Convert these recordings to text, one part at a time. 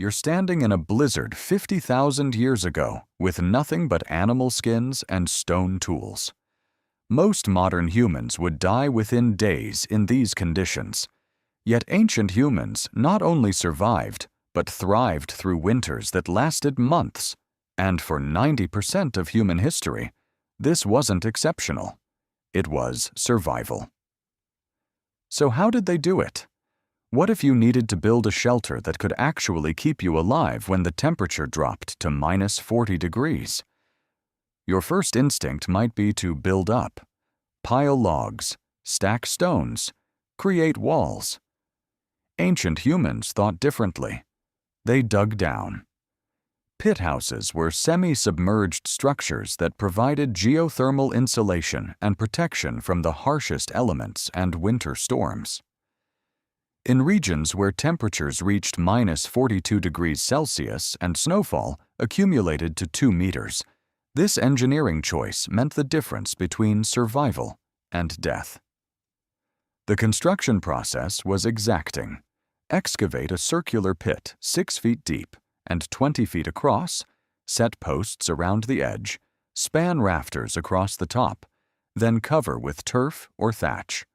You're standing in a blizzard 50,000 years ago with nothing but animal skins and stone tools. Most modern humans would die within days in these conditions. Yet ancient humans not only survived, but thrived through winters that lasted months. And for 90% of human history, this wasn't exceptional. It was survival. So how did they do it? What if you needed to build a shelter that could actually keep you alive when the temperature dropped to minus 40 degrees? Your first instinct might be to build up, pile logs, stack stones, create walls. Ancient humans thought differently. They dug down. Pit houses were semi-submerged structures that provided geothermal insulation and protection from the harshest elements and winter storms. In regions where temperatures reached minus 42 degrees Celsius and snowfall accumulated to 2 meters, this engineering choice meant the difference between survival and death. The construction process was exacting. Excavate a circular pit 6 feet deep and 20 feet across, set posts around the edge, span rafters across the top, then cover with turf or thatch.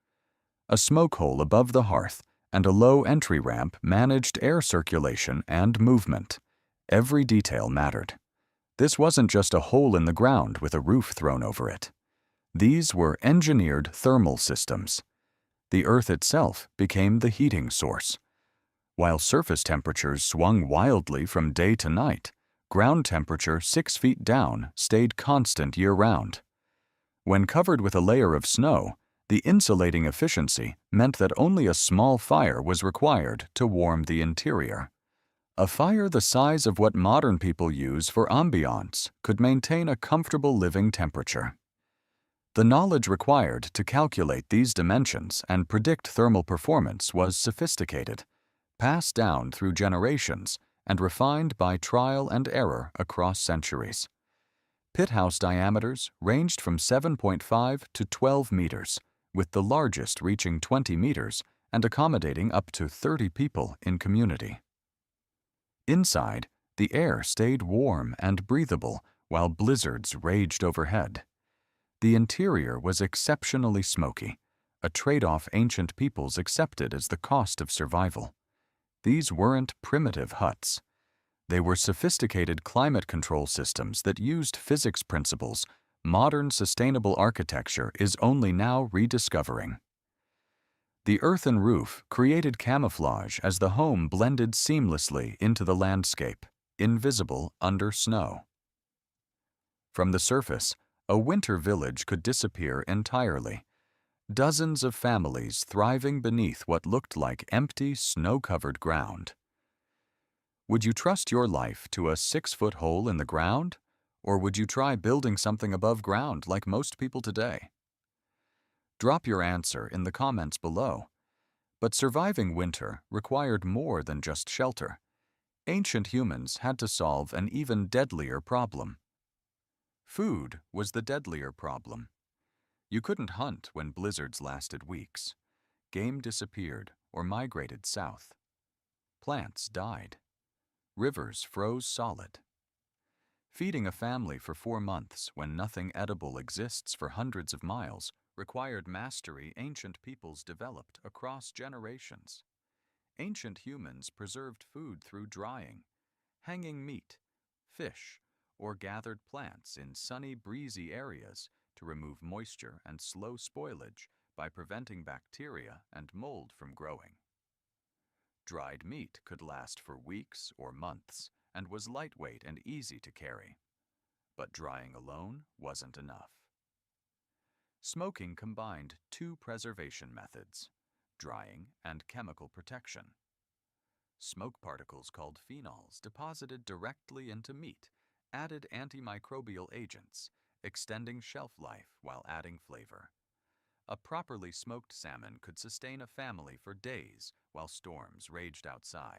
A smoke hole above the hearth and a low entry ramp managed air circulation and movement. Every detail mattered. This wasn't just a hole in the ground with a roof thrown over it. These were engineered thermal systems. The earth itself became the heating source. While surface temperatures swung wildly from day to night, ground temperature 6 feet down stayed constant year-round. When covered with a layer of snow, the insulating efficiency meant that only a small fire was required to warm the interior. A fire the size of what modern people use for ambiance could maintain a comfortable living temperature. The knowledge required to calculate these dimensions and predict thermal performance was sophisticated, passed down through generations, and refined by trial and error across centuries. Pit house diameters ranged from 7.5 to 12 meters, with the largest reaching 20 meters and accommodating up to 30 people in community. Inside, the air stayed warm and breathable while blizzards raged overhead. The interior was exceptionally smoky, a trade-off ancient peoples accepted as the cost of survival. These weren't primitive huts. They were sophisticated climate control systems that used physics principles modern sustainable architecture is only now rediscovering. The earthen roof created camouflage as the home blended seamlessly into the landscape, invisible under snow. From the surface, a winter village could disappear entirely. Dozens of families thriving beneath what looked like empty, snow-covered ground. Would you trust your life to a 6-foot hole in the ground? Or would you try building something above ground like most people today? Drop your answer in the comments below. But surviving winter required more than just shelter. Ancient humans had to solve an even deadlier problem. Food was the deadlier problem. You couldn't hunt when blizzards lasted weeks. Game disappeared or migrated south. Plants died. Rivers froze solid. Feeding a family for 4 months when nothing edible exists for hundreds of miles required mastery ancient peoples developed across generations. Ancient humans preserved food through drying, hanging meat, fish, or gathered plants in sunny, breezy areas to remove moisture and slow spoilage by preventing bacteria and mold from growing. Dried meat could last for weeks or months and was lightweight and easy to carry. But drying alone wasn't enough. Smoking combined 2 preservation methods, drying and chemical protection. Smoke particles called phenols deposited directly into meat added antimicrobial agents, extending shelf life while adding flavor. A properly smoked salmon could sustain a family for days while storms raged outside.